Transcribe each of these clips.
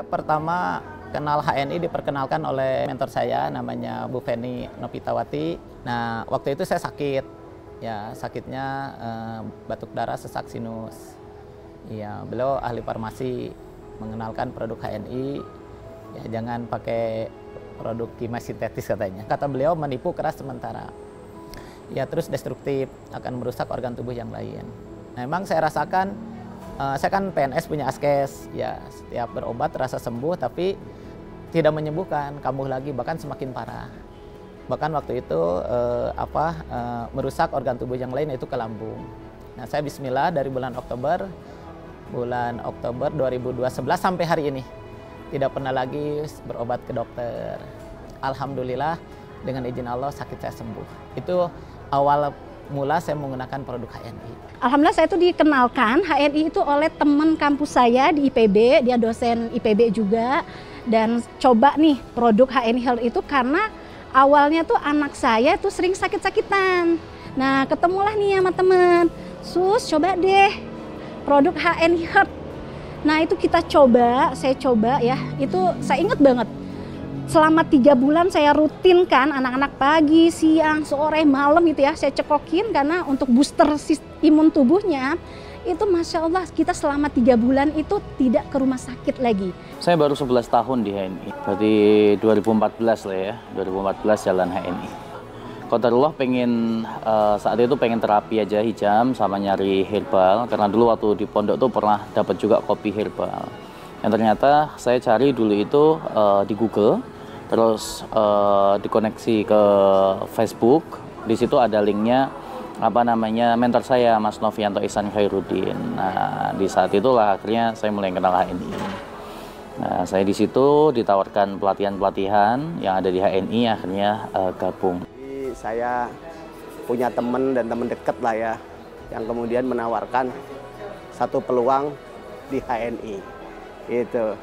pertama kenal HNI diperkenalkan oleh mentor saya, namanya Bu Feni Nopitawati. Nah, waktu itu saya sakit, ya sakitnya batuk darah, sesak sinus. Ya, beliau ahli farmasi, mengenalkan produk HNI, ya jangan pakai produk kimia sintetis katanya. Kata beliau menipu keras sementara, ya terus destruktif, akan merusak organ tubuh yang lain. Nah, memang saya rasakan, saya kan PNS punya askes, ya setiap berobat terasa sembuh, tapi tidak menyembuhkan, kambuh lagi, bahkan semakin parah. Bahkan waktu itu merusak organ tubuh yang lain, yaitu ke lambung. Nah, saya bismillah dari bulan Oktober 2011 sampai hari ini tidak pernah lagi berobat ke dokter. Alhamdulillah dengan izin Allah sakit saya sembuh. Itu awal mula saya menggunakan produk HNI. Alhamdulillah saya itu dikenalkan HNI itu oleh teman kampus saya di IPB, dia dosen IPB juga. Dan coba nih produk HNI Health itu karena awalnya tuh anak saya tuh sering sakit-sakitan. Nah, ketemulah nih sama teman, Sus coba deh produk HNI Health. Nah, itu kita coba, saya coba ya, itu saya ingat banget. Selama 3 bulan saya rutinkan anak-anak pagi, siang, sore, malam gitu ya, saya cekokin karena untuk booster imun tubuhnya. Itu Masya Allah kita selama 3 bulan itu tidak ke rumah sakit lagi. Saya baru 11 tahun di HNI, berarti 2014 lah ya, 2014 jalan HNI. Qadarullah pengen, saat itu pengen terapi aja hijam sama nyari herbal, karena dulu waktu di pondok tuh pernah dapat juga kopi herbal. Yang ternyata saya cari dulu itu di Google, terus dikoneksi ke Facebook, di situ ada linknya, mentor saya Mas Novianto Ihsan Khairuddin. Nah, di saat itulah akhirnya saya mulai kenal HNI. Nah, saya di situ ditawarkan pelatihan-pelatihan yang ada di HNI, akhirnya gabung. Saya punya teman dan teman dekat lah ya, yang kemudian menawarkan satu peluang di HNI, gitu.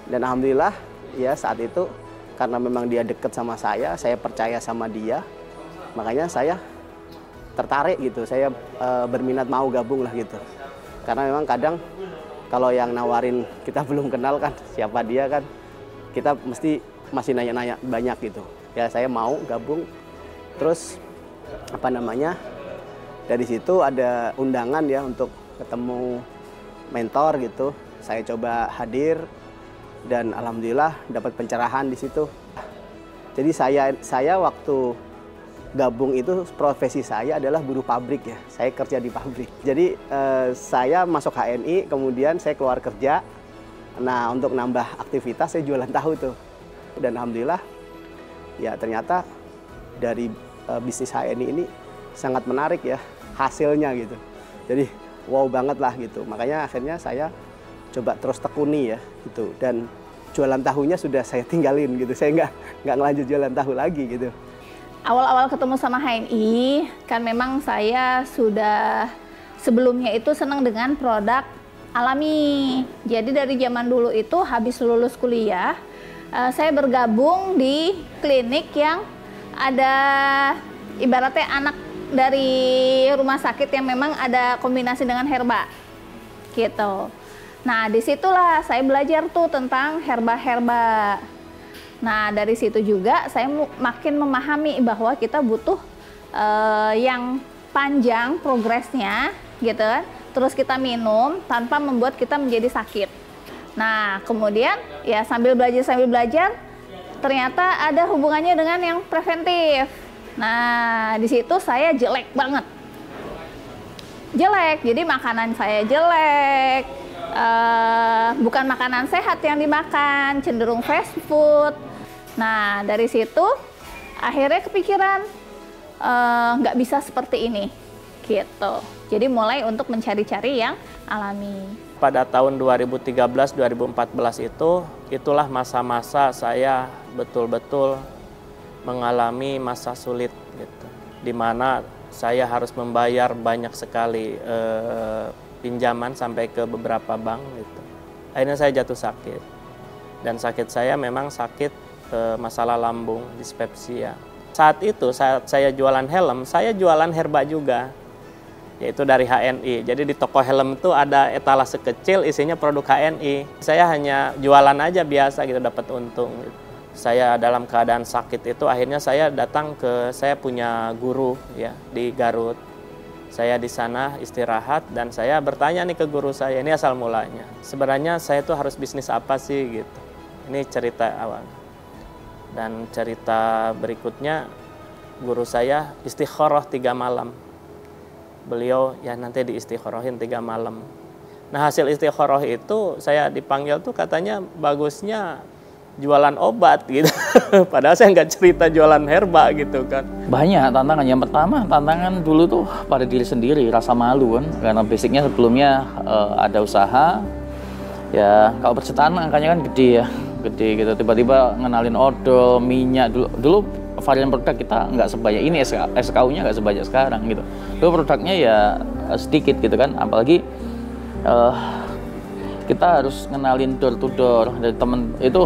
Dan alhamdulillah ya saat itu karena memang dia dekat sama saya percaya sama dia, makanya saya tertarik gitu, saya berminat mau gabung lah gitu. Karena memang kadang kalau yang nawarin kita belum kenal kan siapa dia kan, kita mesti masih nanya-nanya banyak gitu. Ya saya mau gabung, terus dari situ ada undangan ya untuk ketemu mentor gitu. Saya coba hadir dan alhamdulillah dapat pencerahan di situ. Jadi saya waktu gabung itu profesi saya adalah buruh pabrik ya, saya kerja di pabrik. Jadi saya masuk HNI, kemudian saya keluar kerja. Nah, untuk nambah aktivitas saya jualan tahu tuh. Dan alhamdulillah ya ternyata dari bisnis HNI ini sangat menarik ya hasilnya gitu. Jadi wow banget lah gitu. Makanya akhirnya saya coba terus tekuni ya gitu. Dan jualan tahunya sudah saya tinggalin gitu. Saya nggak ngelanjut jualan tahu lagi gitu. Awal-awal ketemu sama HNI, kan memang saya sudah sebelumnya itu senang dengan produk alami. Jadi dari zaman dulu itu habis lulus kuliah, saya bergabung di klinik yang ada ibaratnya anak dari rumah sakit yang memang ada kombinasi dengan herba, gitu. Nah, disitulah saya belajar tuh tentang herba-herba. Nah, dari situ juga saya makin memahami bahwa kita butuh yang panjang progresnya, gitu kan. Terus kita minum tanpa membuat kita menjadi sakit. Nah, kemudian ya sambil belajar, ternyata ada hubungannya dengan yang preventif. Nah, di situ saya jelek banget. Jelek, jadi makanan saya jelek. Bukan makanan sehat yang dimakan, cenderung fast food. Nah, dari situ akhirnya kepikiran nggak bisa seperti ini, gitu. Jadi mulai untuk mencari-cari yang alami. Pada tahun 2013-2014 itulah masa-masa saya betul-betul mengalami masa sulit, gitu. Di mana saya harus membayar banyak sekali pinjaman sampai ke beberapa bank, gitu. Akhirnya saya jatuh sakit. Dan sakit saya memang sakit masalah lambung, dispepsia. Saat itu saat saya jualan helm, saya jualan herba juga. yaitu dari HNI. Jadi di toko helm itu ada etalase kecil isinya produk HNI. Saya hanya jualan aja biasa gitu, dapat untung. Saya dalam keadaan sakit itu akhirnya saya datang saya punya guru ya di Garut. Saya di sana istirahat dan saya bertanya nih ke guru saya, ini asal mulanya. Sebenarnya saya tuh harus bisnis apa sih gitu. Ini cerita awal. Dan cerita berikutnya, guru saya istikharah 3 malam. Beliau ya nanti diistikharahin 3 malam. Nah hasil istikharah itu saya dipanggil tuh katanya bagusnya jualan obat gitu. Padahal saya nggak cerita jualan herba gitu kan. Banyak tantangan. Yang pertama tantangan dulu tuh pada diri sendiri, rasa malu kan. Karena basicnya sebelumnya ada usaha. Ya kalau percintaan angkanya kan gede ya. Gede gitu. Tiba-tiba ngenalin odol, minyak. Dulu varian produk kita nggak sebanyak ini, SKU-nya nggak sebanyak sekarang gitu. Dulu produknya ya sedikit gitu kan. Apalagi kita harus ngenalin door to door dari temen, itu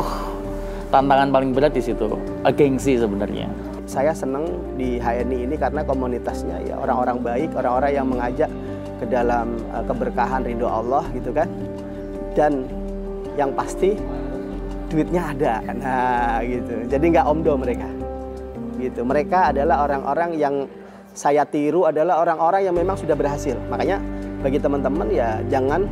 tantangan paling berat di situ, gengsi sebenarnya. Saya senang di HNI ini karena komunitasnya ya orang-orang baik, orang-orang yang mengajak ke dalam keberkahan ridho Allah gitu kan. Dan yang pasti duitnya ada, nah gitu. Jadi nggak omdo mereka, gitu. Mereka adalah orang-orang yang saya tiru, adalah orang-orang yang memang sudah berhasil. Makanya bagi teman-teman ya jangan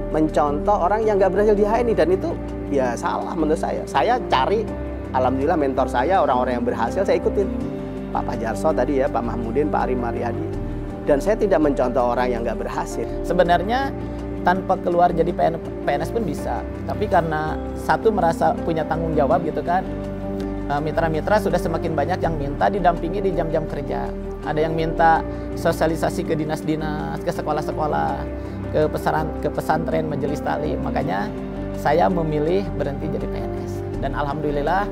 mencontoh orang yang nggak berhasil di HNI, dan itu ya salah menurut saya. Saya cari, alhamdulillah mentor saya orang-orang yang berhasil saya ikutin. Pak Pajarso tadi ya, Pak Mahmudin, Pak Ari Mariadi. Dan saya tidak mencontoh orang yang nggak berhasil. Sebenarnya tanpa keluar jadi PNS pun bisa. Tapi karena satu merasa punya tanggung jawab gitu kan, mitra-mitra sudah semakin banyak yang minta didampingi di jam-jam kerja. Ada yang minta sosialisasi ke dinas-dinas, ke sekolah-sekolah, ke pesantren, majelis taklim. Makanya saya memilih berhenti jadi PNS. Dan alhamdulillah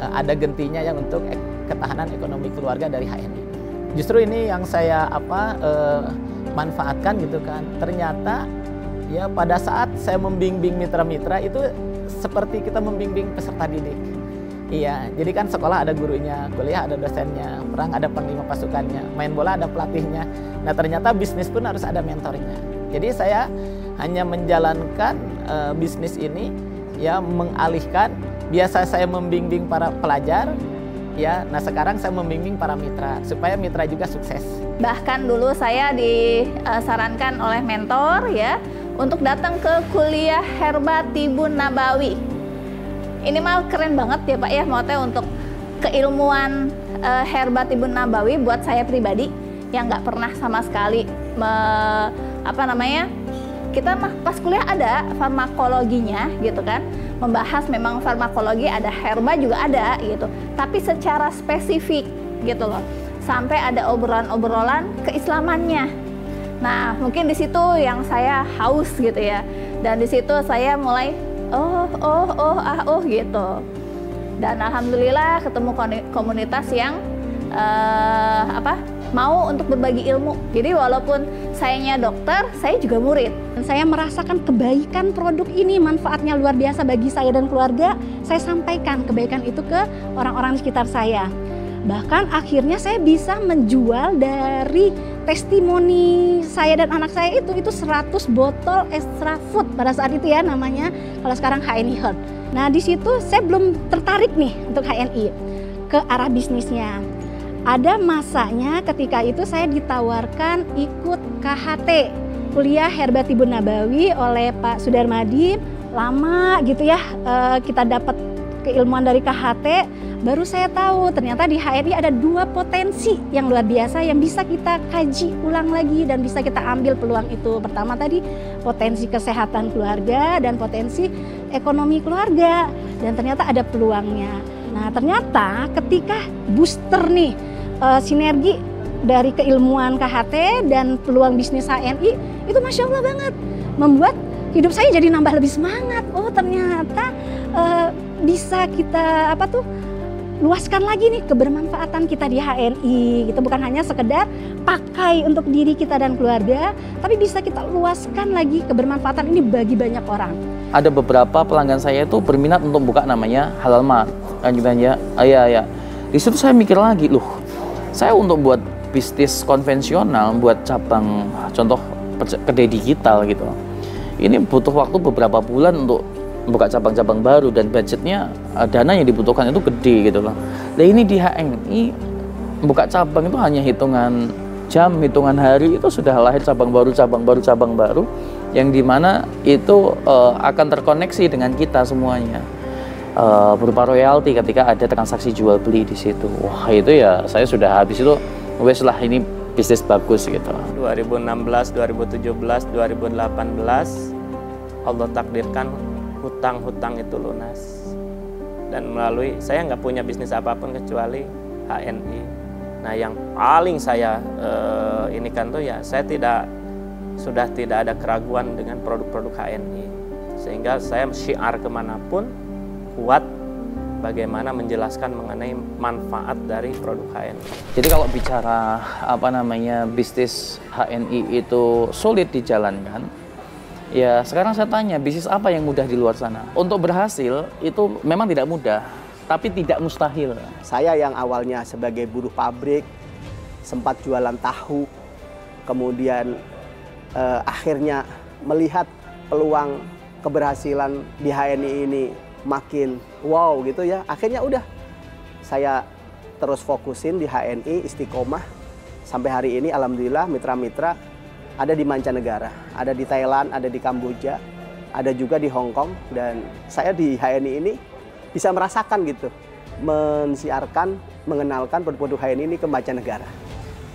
ada gentinya yang untuk ketahanan ekonomi keluarga dari HNI. Justru ini yang saya manfaatkan gitu kan. Ternyata ya pada saat saya membimbing mitra-mitra itu seperti kita membimbing peserta didik. Iya, jadi kan sekolah ada gurunya, kuliah ada dosennya, perang ada panglima pasukannya, main bola ada pelatihnya. Nah ternyata bisnis pun harus ada mentornya. Jadi saya hanya menjalankan bisnis ini, ya mengalihkan. Biasa saya membimbing para pelajar, ya. Nah sekarang saya membimbing para mitra supaya mitra juga sukses. Bahkan dulu saya disarankan oleh mentor ya untuk datang ke kuliah Herba Tibun Nabawi. Ini mah keren banget ya Pak ya, maksudnya untuk keilmuan Herba Tibun Nabawi buat saya pribadi yang nggak pernah sama sekali kita mah pas kuliah ada farmakologinya gitu kan, membahas memang farmakologi, ada herba juga ada gitu, tapi secara spesifik gitu loh, sampai ada obrolan-obrolan keislamannya. Nah mungkin di situ yang saya haus gitu ya, dan di situ saya mulai gitu. Dan alhamdulillah ketemu komunitas yang mau untuk berbagi ilmu. Jadi walaupun sayanya dokter, saya juga murid. Dan saya merasakan kebaikan produk ini, manfaatnya luar biasa bagi saya dan keluarga. Saya sampaikan kebaikan itu ke orang-orang di sekitar saya. Bahkan akhirnya saya bisa menjual dari testimoni saya dan anak saya itu 100 botol extra food pada saat itu ya namanya. Kalau sekarang HNI Health. Nah di situ saya belum tertarik nih untuk HNI ke arah bisnisnya. Ada masanya ketika itu saya ditawarkan ikut KHT, kuliah Herba Tibun Nabawi oleh Pak Sudarmadi. Lama gitu ya kita dapat keilmuan dari KHT, baru saya tahu ternyata di HNI ada 2 potensi yang luar biasa yang bisa kita kaji ulang lagi dan bisa kita ambil peluang itu. Pertama tadi potensi kesehatan keluarga dan potensi ekonomi keluarga, dan ternyata ada peluangnya. Nah ternyata ketika booster nih sinergi dari keilmuan KHT dan peluang bisnis HNI itu Masya Allah banget, membuat hidup saya jadi nambah lebih semangat. Oh ternyata bisa kita luaskan lagi nih kebermanfaatan kita di HNI gitu, bukan hanya sekedar pakai untuk diri kita dan keluarga, tapi bisa kita luaskan lagi kebermanfaatan ini bagi banyak orang. Ada beberapa pelanggan saya itu berminat untuk buka namanya Halal Mart, lanjutannya, ya. Di situ saya mikir lagi, loh, saya untuk buat bisnis konvensional buat cabang, contoh kedai digital gitu, ini butuh waktu beberapa bulan untuk buka cabang-cabang baru dan budgetnya, dana yang dibutuhkan itu gede gitu loh. Nah ini di HNI buka cabang itu hanya hitungan jam, hitungan hari itu sudah lahir cabang baru yang dimana itu akan terkoneksi dengan kita semuanya. Berupa royalti ketika ada transaksi jual beli di situ. Wah itu ya saya sudah habis itu, wes lah ini bisnis bagus gitu. 2016, 2017, 2018 Allah takdirkan hutang-hutang itu lunas. Dan melalui, saya nggak punya bisnis apapun kecuali HNI. Nah yang paling saya ini kan tuh ya saya sudah tidak ada keraguan dengan produk-produk HNI. Sehingga saya syiar kemanapun kuat bagaimana menjelaskan mengenai manfaat dari produk HNI. Jadi kalau bicara bisnis HNI itu sulit dijalankan, ya sekarang saya tanya bisnis apa yang mudah di luar sana? Untuk berhasil itu memang tidak mudah, tapi tidak mustahil. Saya yang awalnya sebagai buruh pabrik, sempat jualan tahu, kemudian akhirnya melihat peluang keberhasilan di HNI ini makin wow gitu ya. Akhirnya udah saya terus fokusin di HNI, istiqomah. Sampai hari ini alhamdulillah mitra-mitra ada di mancanegara, ada di Thailand, ada di Kamboja, ada juga di Hong Kong. Dan saya di HNI ini bisa merasakan gitu, mensiarkan, mengenalkan produk-produk HNI ini ke mancanegara.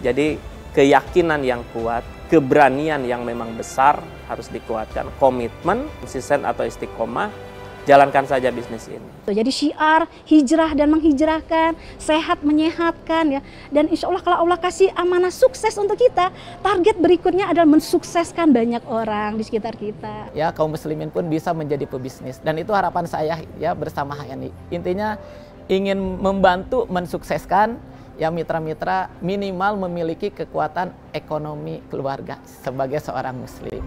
Jadi keyakinan yang kuat, keberanian yang memang besar harus dikuatkan, komitmen, konsisten atau istiqomah, jalankan saja bisnis ini. Jadi syiar, hijrah dan menghijrahkan, sehat menyehatkan ya. Dan insya Allah kalau Allah kasih amanah sukses untuk kita, target berikutnya adalah mensukseskan banyak orang di sekitar kita. Ya kaum muslimin pun bisa menjadi pebisnis, dan itu harapan saya ya bersama HNI. Intinya ingin membantu mensukseskan ya mitra-mitra minimal memiliki kekuatan ekonomi keluarga sebagai seorang muslim.